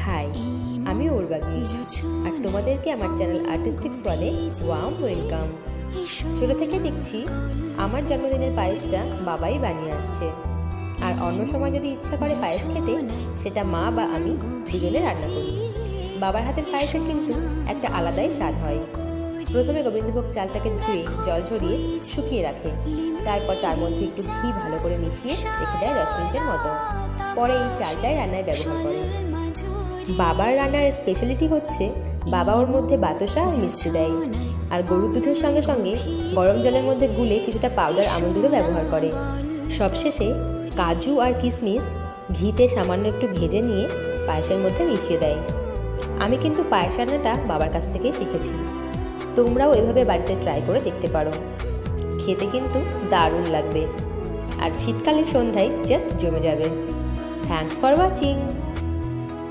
High, আমি উর্বাগী আর তোমাদেরকে আমার চ্যানেল আর্টিস্টিক স্বাদে ওয়ার্ম ওয়েলকাম। ছোট থেকে দেখছি আমার জন্মদিনের পায়েসটা বাবাই বানিয়ে আসছে, আর অন্য সময় যদি ইচ্ছা করে পায়েস খেতে, সেটা মা বা আমি দুজনে রান্না করি। বাবার হাতের পায়েসের কিন্তু একটা আলাদাই স্বাদ হয়। প্রথমে গোবিন্দভোগ চালটাকে ধুয়ে জল ঝরিয়ে শুকিয়ে রাখে, তারপর তার মধ্যে একটু ঘি ভালো করে মিশিয়ে রেখে দেয় 10 মিনিটের মতো। পরে এই চালটাই রান্নায় ব্যবহার করে। বাবার রান্নার স্পেশালিটি হচ্ছে বাবা ওর মধ্যে বাতাসা আর মিষ্টি দেয়, আর গরুর দুধের সঙ্গে সঙ্গে গরম জলের মধ্যে গুলে কিছুটা পাউডার আমল দুধও ব্যবহার করে। সবশেষে কাজু আর কিশমিশ ঘিতে সামান্য একটু ভেজে নিয়ে পায়েসের মধ্যে মিশিয়ে দেয়। আমি কিন্তু পায়েস রান্নাটা বাবার কাছ থেকেই শিখেছি। তোমরাও এভাবে বাড়িতে ট্রাই করে দেখতে পারো, খেতে কিন্তু দারুণ লাগবে, আর শীতকালের সন্ধ্যায় জাস্ট জমে যাবে। Thanks for watching.